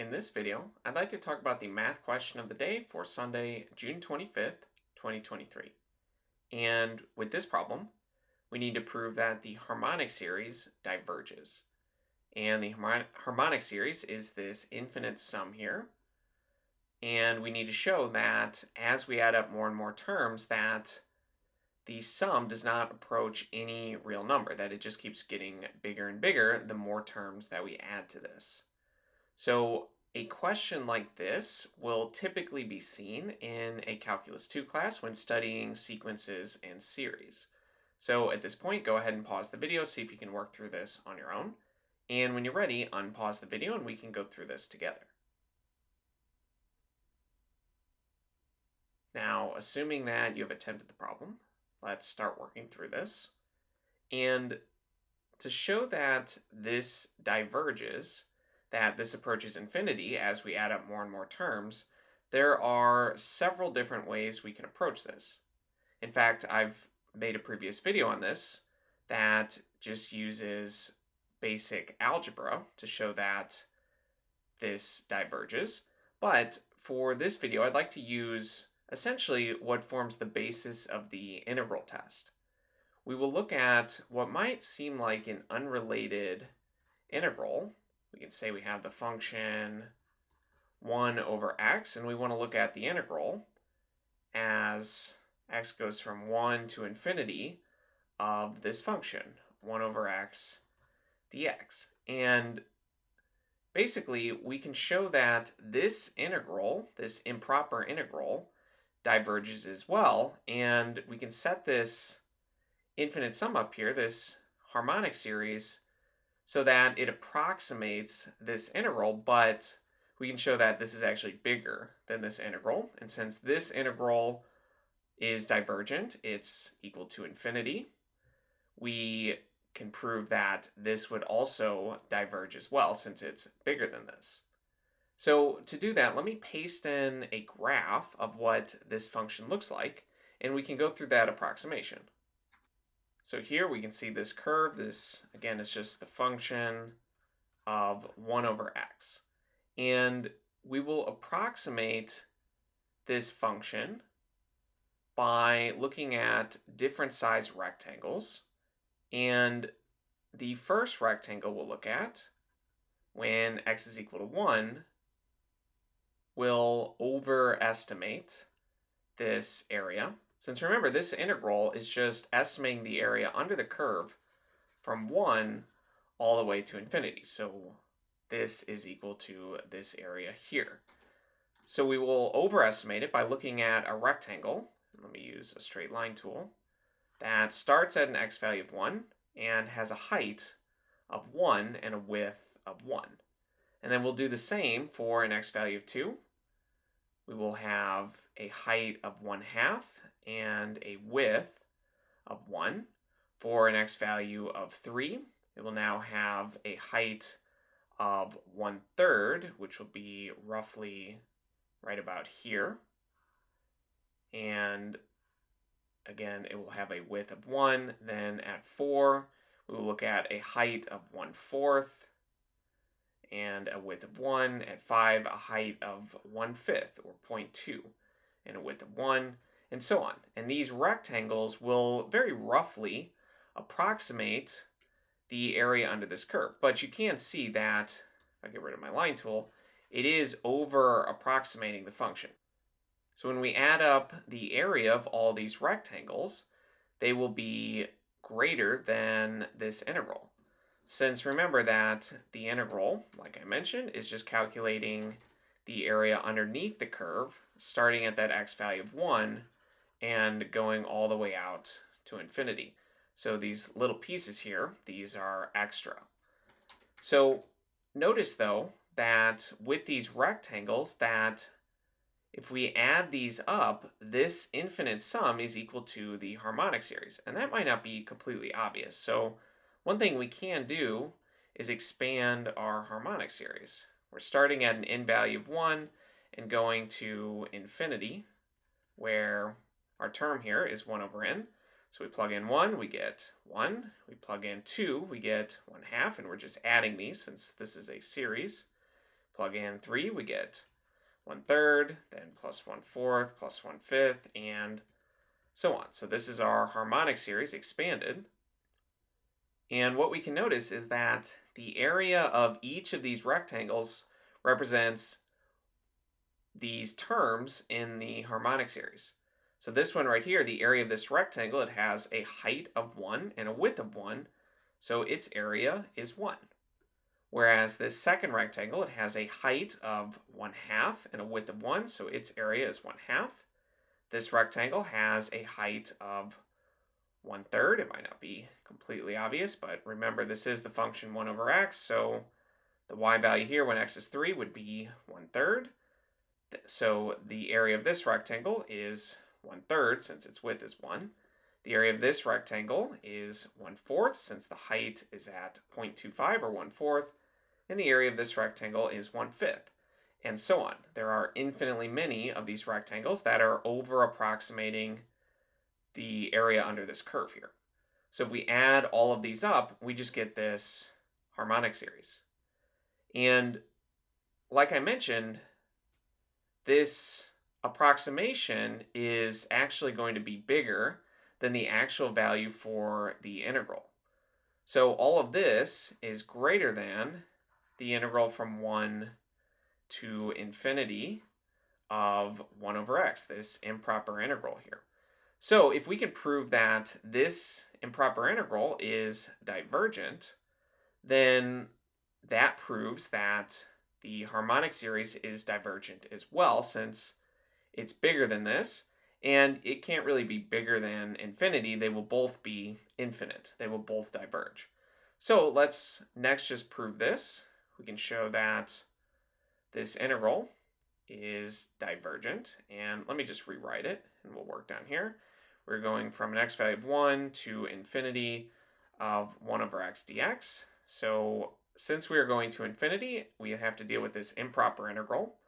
In this video, I'd like to talk about the math question of the day for Sunday, June 25th, 2023. And with this problem, we need to prove that the harmonic series diverges. And the harmonic series is this infinite sum here. And we need to show that as we add up more and more terms, that the sum does not approach any real number, that it just keeps getting bigger and bigger the more terms that we add to this. So a question like this will typically be seen in a Calculus 2 class when studying sequences and series. So at this point, go ahead and pause the video, see if you can work through this on your own. And when you're ready, unpause the video and we can go through this together. Now, assuming that you have attempted the problem, let's start working through this. And to show that this diverges, that this approaches infinity as we add up more and more terms, there are several different ways we can approach this. In fact, I've made a previous video on this that just uses basic algebra to show that this diverges. But for this video, I'd like to use essentially what forms the basis of the integral test. We will look at what might seem like an unrelated integral. We can say we have the function 1 over x, and we want to look at the integral as x goes from 1 to infinity of this function, 1 over x dx. And basically, we can show that this integral, this improper integral, diverges as well, and we can set this infinite sum up here, this harmonic series, so that it approximates this integral, but we can show that this is actually bigger than this integral. And since this integral is divergent, it's equal to infinity, we can prove that this would also diverge as well since it's bigger than this. So to do that, let me paste in a graph of what this function looks like, and we can go through that approximation. So here we can see this curve. This, again, is just the function of 1 over x. And we will approximate this function by looking at different size rectangles. And the first rectangle we'll look at, when x is equal to 1, will overestimate this area. Since remember, this integral is just estimating the area under the curve from 1 all the way to infinity. So this is equal to this area here. So we will overestimate it by looking at a rectangle. Let me use a straight line tool that starts at an x value of 1 and has a height of 1 and a width of 1. And then we'll do the same for an x value of 2. We will have a height of 1/2 and a width of 1. For an x value of 3, it will now have a height of 1/3, which will be roughly right about here. And again, it will have a width of 1. Then at 4, we will look at a height of 1/4 and a width of 1. At 5, a height of 1/5 or 0.2 and a width of 1, and so on. And these rectangles will very roughly approximate the area under this curve. But you can see that, if I get rid of my line tool, it is over approximating the function. So when we add up the area of all these rectangles, they will be greater than this integral. Since remember that the integral, like I mentioned, is just calculating the area underneath the curve, starting at that x value of 1 and going all the way out to infinity. So these little pieces here, these are extra. So notice though that with these rectangles that if we add these up, this infinite sum is equal to the harmonic series. And that might not be completely obvious. So one thing we can do is expand our harmonic series. We're starting at an n value of 1 and going to infinity, where our term here is 1 over n. So we plug in 1, we get 1. We plug in 2, we get 1/2, and we're just adding these since this is a series. Plug in 3, we get 1/3, then plus 1/4, plus 1/5, and so on. So this is our harmonic series expanded. And what we can notice is that the area of each of these rectangles represents these terms in the harmonic series. So this one right here, the area of this rectangle, it has a height of 1 and a width of 1, so its area is 1. Whereas this second rectangle, it has a height of 1/2 and a width of 1, so its area is 1/2. This rectangle has a height of 1/3. It might not be completely obvious, but remember this is the function 1 over x, so the y value here when x is 3 would be 1/3. So the area of this rectangle is 1/3 since its width is 1. The area of this rectangle is 1/4 since the height is at 0.25 or 1/4. And the area of this rectangle is 1/5. And so on. There are infinitely many of these rectangles that are over approximating the area under this curve here. So if we add all of these up, we just get this harmonic series. And like I mentioned, this approximation is actually going to be bigger than the actual value for the integral. So all of this is greater than the integral from 1 to infinity of 1 over x, this improper integral here. So if we can prove that this improper integral is divergent, then that proves that the harmonic series is divergent as well, since it's bigger than this, and it can't really be bigger than infinity. They will both be infinite. They will both diverge. So let's next just prove this. We can show that this integral is divergent, and let me just rewrite it, and we'll work down here. We're going from an x value of 1 to infinity of 1 over x dx. So since we are going to infinity, we have to deal with this improper integral.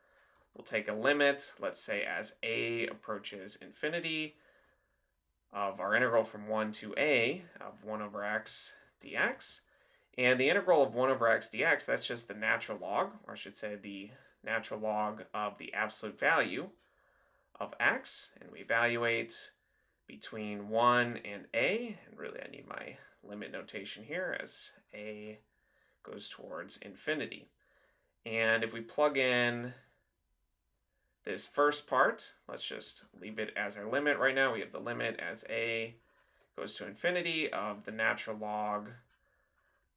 We'll take a limit, let's say as a approaches infinity, of our integral from 1 to a of 1 over x dx. And the integral of 1 over x dx, that's just the natural log, or I should say the natural log of the absolute value of x. And we evaluate between 1 and a, and really I need my limit notation here as a goes towards infinity. And if we plug in this first part, let's just leave it as our limit right now. We have the limit as a goes to infinity of the natural log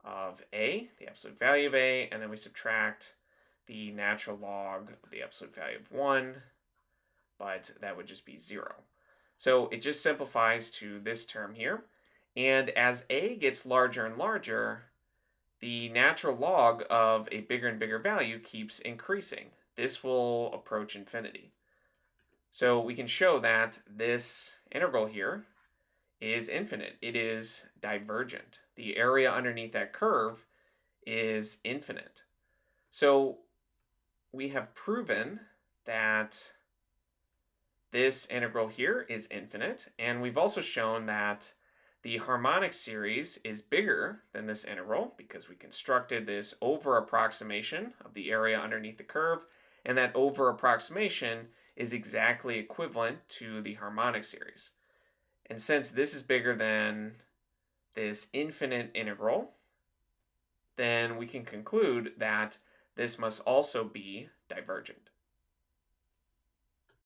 of a, the absolute value of a, and then we subtract the natural log of the absolute value of 1, but that would just be 0. So it just simplifies to this term here. And as a gets larger and larger, the natural log of a bigger and bigger value keeps increasing. This will approach infinity. So we can show that this integral here is infinite. It is divergent. The area underneath that curve is infinite. So we have proven that this integral here is infinite, and we've also shown that the harmonic series is bigger than this integral because we constructed this over approximation of the area underneath the curve, and that over approximation is exactly equivalent to the harmonic series. And since this is bigger than this infinite integral, then we can conclude that this must also be divergent.